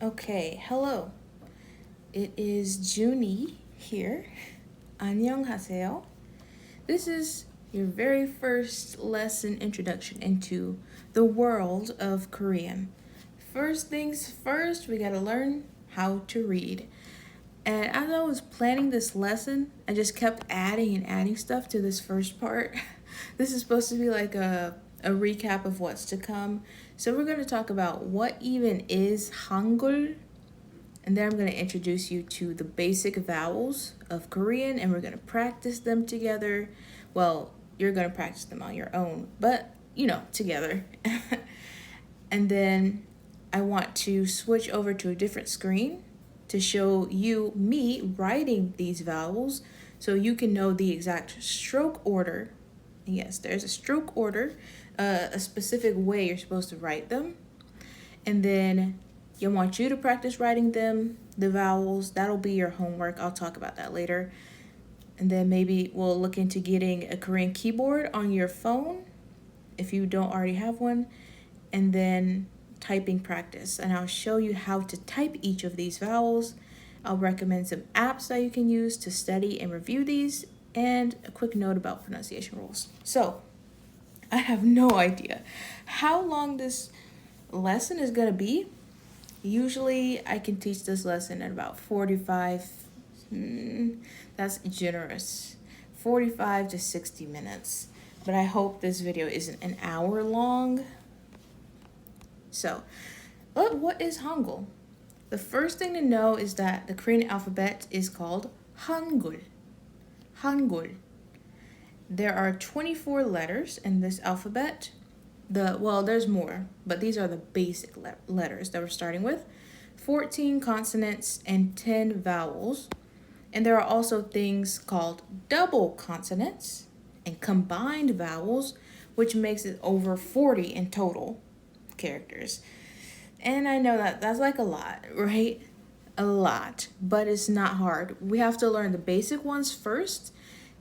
Okay, hello. It is Junie here. 안녕하세요. This is your very first lesson introduction into the world of Korean. First things first, we gotta learn how to read. And as I was planning this lesson, I just kept adding and adding stuff to this first part. This is supposed to be like a recap of what's to come. So we're going to talk about what even is Hangul, and then I'm going to introduce you to the basic vowels of Korean, and we're going to practice them together. Well, you're going to practice them on your own, but together. And then I want to switch over to a different screen to show you me writing these vowels so you can know the exact stroke order. Yes, there's a stroke order, a specific way you're supposed to write them. And then I want you to practice writing them, the vowels. That'll be your homework. I'll talk about that later. And then maybe we'll look into getting a Korean keyboard on your phone if you don't already have one. And then typing practice. And I'll show you how to type each of these vowels. I'll recommend some apps that you can use to study and review these, and a quick note about pronunciation rules. So, I have no idea how long this lesson is going to be. Usually, I can teach this lesson in about 45, that's generous, 45 to 60 minutes. But I hope this video isn't an hour long. So, what is Hangul? The first thing to know is that the Korean alphabet is called Hangul. Hangul. There are 24 letters in this alphabet. There's more, but these are the basic letters that we're starting with. 14 consonants and 10 vowels. And there are also things called double consonants and combined vowels, which makes it over 40 in total characters. And I know that that's like a lot, right? A lot, but it's not hard. We have to learn the basic ones first.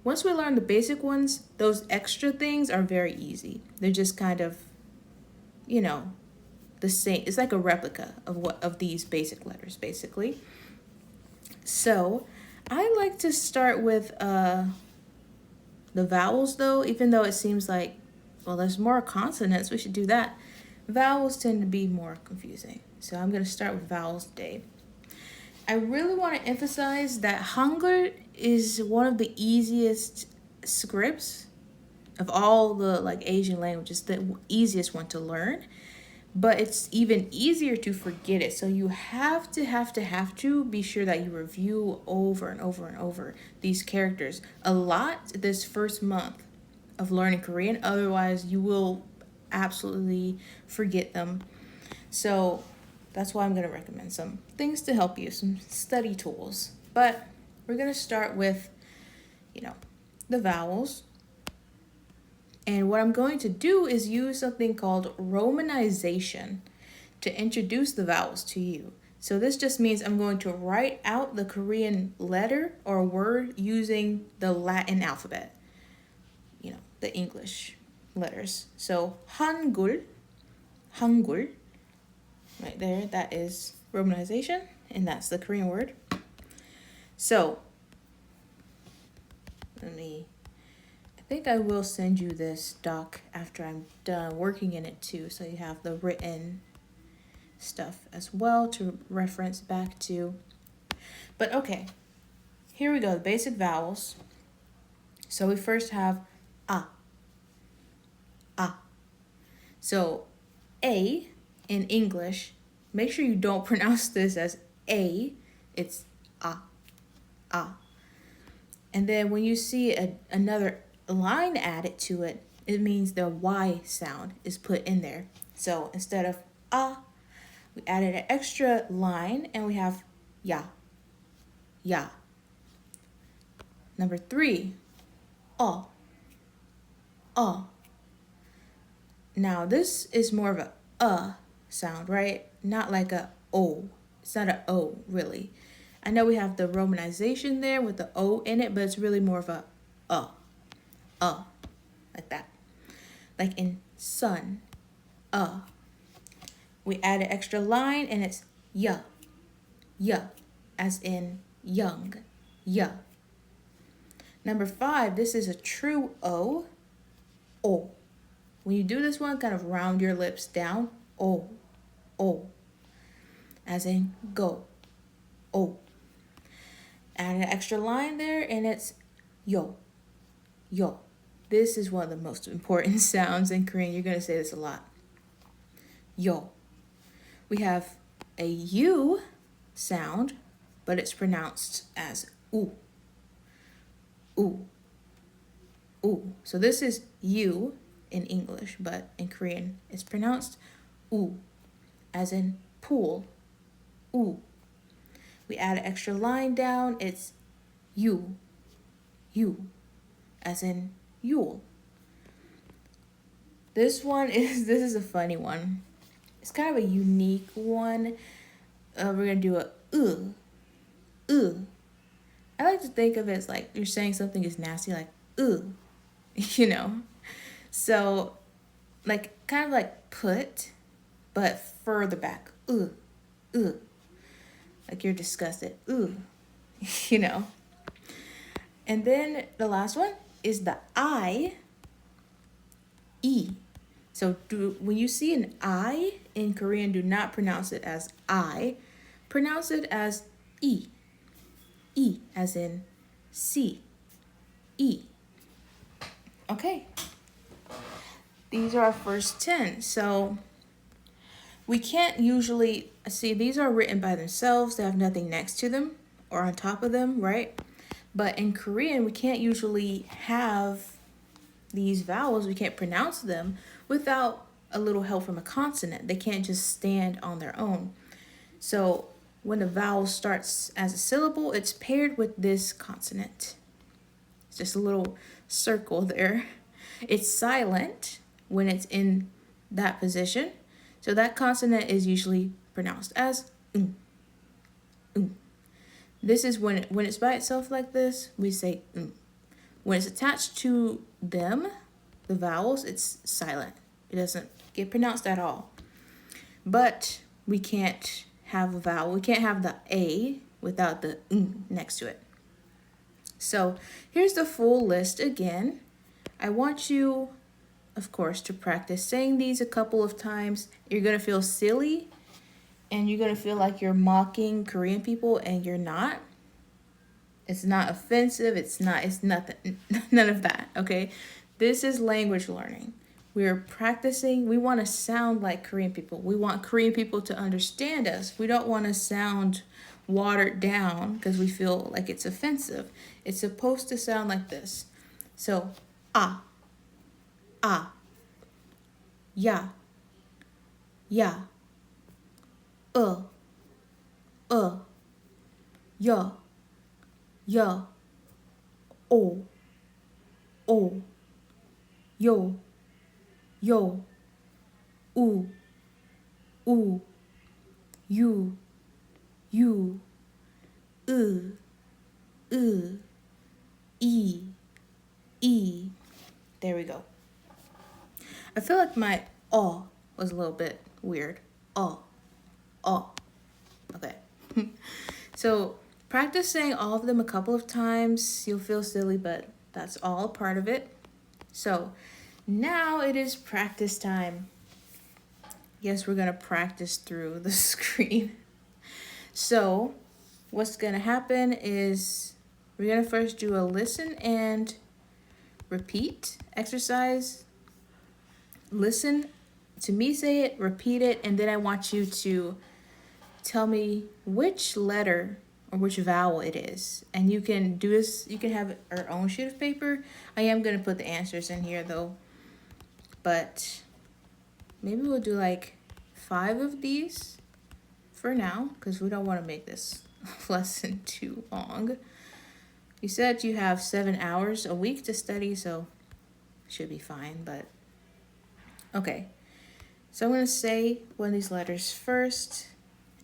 Once we learn the basic ones, those extra things are very easy. They're just kind of, the same. It's like a replica of these basic letters, basically. So, I like to start with the vowels, though, even though it seems like, well, there's more consonants. We should do that. Vowels tend to be more confusing. So I'm going to start with vowels today. I really want to emphasize that Hangul is one of the easiest scripts of all the Asian languages, the easiest one to learn, but it's even easier to forget it. So you have to be sure that you review over and over and over these characters a lot this first month of learning Korean. Otherwise, you will absolutely forget them. So that's why I'm going to recommend some things to help you, some study tools. But we're going to start with, the vowels. And what I'm going to do is use something called romanization to introduce the vowels to you. So this just means I'm going to write out the Korean letter or word using the Latin alphabet, the English letters. So Hangul, right there, that is romanization, and that's the Korean word. So I think I will send you this doc after I'm done working in it too, so you have the written stuff as well to reference back to. But okay, here we go, the basic vowels. So we first have A. So A in English, make sure you don't pronounce this as A, it's A. And then when you see another line added to it, it means the Y sound is put in there. So instead of A, we added an extra line and we have Ya. Number 3, O. Now this is more of a sound, right? Not like a O. It's not a O, really. I know we have the romanization there with the O in it, but it's really more of a like that. Like in sun, We add an extra line and it's ya, ya, as in young, ya. Number 5, this is a true O, o. When you do this one, kind of round your lips down, o, o, as in go, o. Add an extra line there, and it's yo, yo. This is one of the most important sounds in Korean. You're going to say this a lot. Yo. We have a U sound, but it's pronounced as U. U. U. So this is U in English, but in Korean it's pronounced U, as in pool. U. We add an extra line down, it's U. U, as in Yule. This is a funny one. It's kind of a unique one. We're gonna do a I like to think of it as like you're saying something is nasty, like you know. So, like kind of like put, but further back, like you're disgusted, you know. And then the last one is the E. So when you see an I in Korean, do not pronounce it as I. Pronounce it as E. E, as in C. E. Okay. These are our first 10. So we can't usually, see, these are written by themselves. They have nothing next to them or on top of them, right? But in Korean, we can't usually have these vowels, we can't pronounce them without a little help from a consonant. They can't just stand on their own. So when the vowel starts as a syllable, it's paired with this consonant. It's just a little circle there. It's silent when it's in that position. So that consonant is usually pronounced as This is when it's by itself like this, we say When it's attached to them, the vowels, it's silent. It doesn't get pronounced at all. But we can't have a vowel. We can't have the A without the next to it. So here's the full list again. I want you, of course, to practice saying these a couple of times. You're going to feel silly and you're going to feel like you're mocking Korean people, and you're not. It's not offensive. It's nothing. None of that, okay? This is language learning. We're practicing. We want to sound like Korean people. We want Korean people to understand us. We don't want to sound watered down because we feel like it's offensive. It's supposed to sound like this. So, ah, ya, uh, ya, o, yo, u, you, e. There we go. I feel like my was a little bit weird. Okay. So practice saying all of them a couple of times. You'll feel silly, but that's all part of it. So now it is practice time. Yes, we're going to practice through the screen. So what's going to happen is we're going to first do a listen and repeat exercise. Listen to me say it, repeat it, and then I want you to tell me which letter or which vowel it is. And you can do this, you can have your own sheet of paper. I am going to put the answers in here though. But maybe we'll do like 5 of these for now, because we don't want to make this lesson too long. You said you have 7 hours a week to study, so should be fine, but okay. So I'm going to say one of these letters first,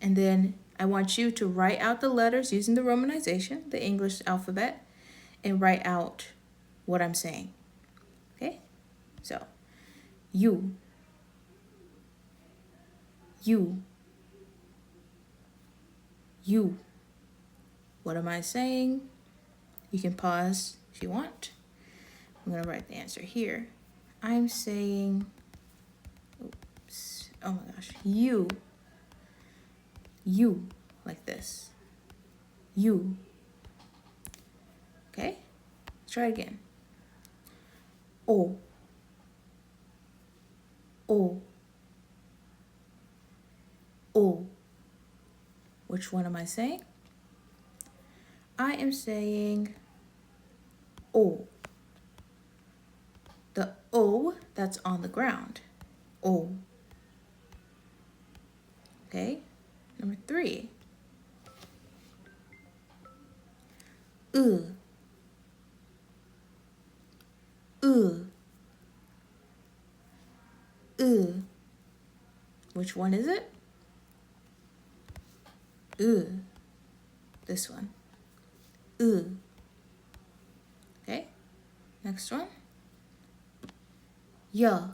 and then I want you to write out the letters using the romanization, the English alphabet, and write out what I'm saying. Okay? So, you, You. What am I saying? You can pause if you want. I'm gonna write the answer here. I'm saying, oops, oh my gosh, you, like this, you. Okay, let's try it again. O, O, O. Which one am I saying? I am saying O. The O that's on the ground. O. Okay, number 3. U. U. U. Which one is it? U. This one. U. Okay, next one. Ya.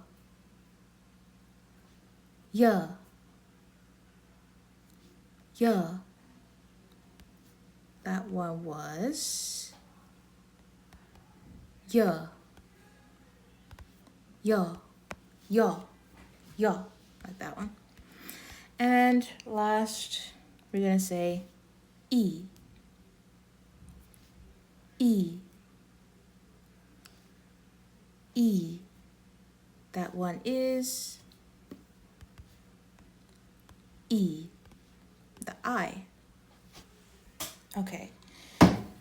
Ya. Ya. That one was ya. Ya. Ya. Ya. Like that one. And last, we're gonna say E. E. E. That one is E. The I. Okay.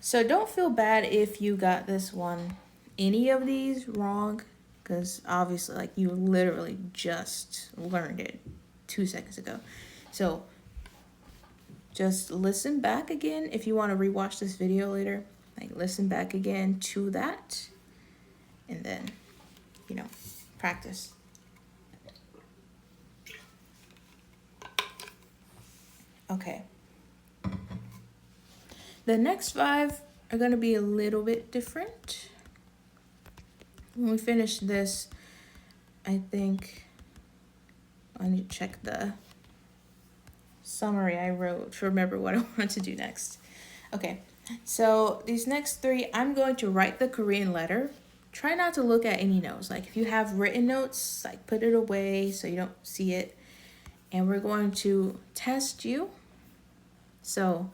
So don't feel bad if you got this one, any of these wrong, because obviously, like, you literally just learned it 2 seconds ago. So just listen back again if you want to rewatch this video later. Like, listen back again to that, and then, you know, practice. Okay. The next 5 are going to be a little bit different. When we finish this, I think I need to check the summary I wrote to remember what I wanted to do next. Okay, so these next 3, I'm going to write the Korean letter. Try not to look at any notes. Like, if you have written notes, like, put it away so you don't see it. And we're going to test you. So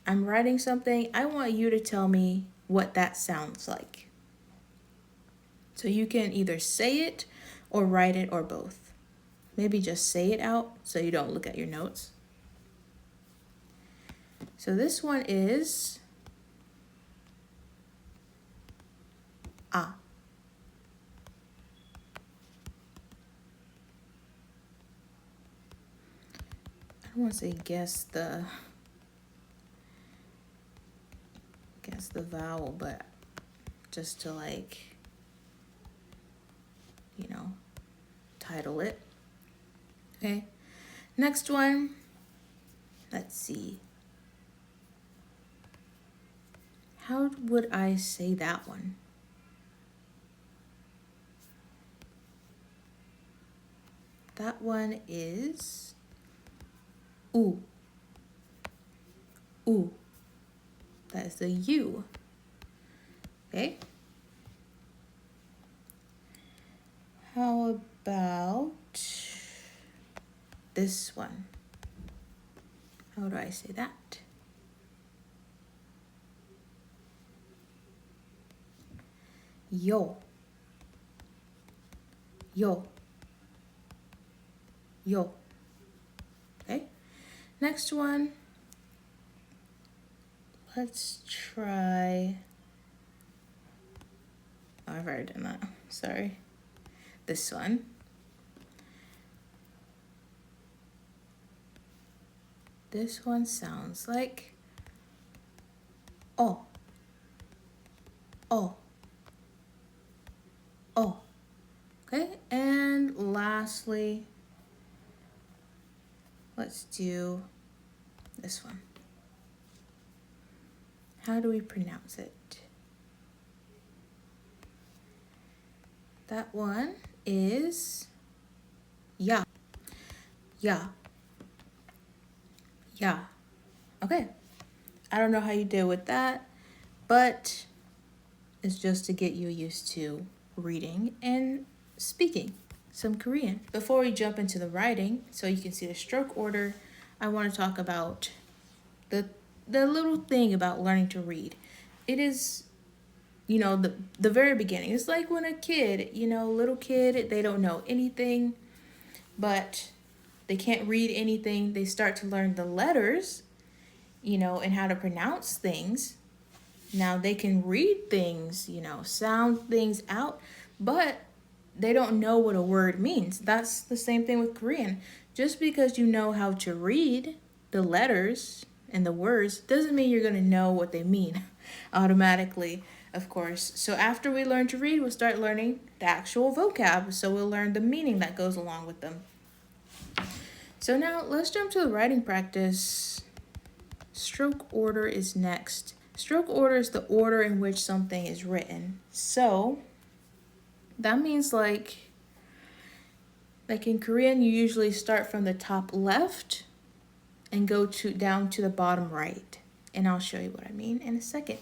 I'm writing something. I want you to tell me what that sounds like. So you can either say it or write it or both. Maybe just say it out so you don't look at your notes. So this one is ah. I don't want to say guess the vowel, but just to, like, you know, title it. Okay, next one, let's see. How would I say that one? That one is oo. Oo. That is the U. Okay. How about this one? How do I say that? Yo. Yo. Yo. Okay. Next one. Let's try. Oh, I've already done that. Sorry. This one. This one sounds like oh. Oh. Oh. Okay, and lastly, let's do this one. How do we pronounce it? That one is ya. Ya. Yeah. Okay. I don't know how you deal with that, but it's just to get you used to reading and speaking some Korean. Before we jump into the writing, so you can see the stroke order, I want to talk about the little thing about learning to read. It is, the very beginning. It's like when a kid, little kid, they don't know anything, but they can't read anything. They start to learn the letters, and how to pronounce things. Now they can read things, sound things out, but they don't know what a word means. That's the same thing with Korean. Just because you know how to read the letters and the words doesn't mean you're going to know what they mean automatically, of course. So after we learn to read, we'll start learning the actual vocab. So we'll learn the meaning that goes along with them. So now let's jump to the writing practice. Stroke order is next. Stroke order is the order in which something is written. So that means like in Korean, you usually start from the top left and go down to the bottom right. And I'll show you what I mean in a second.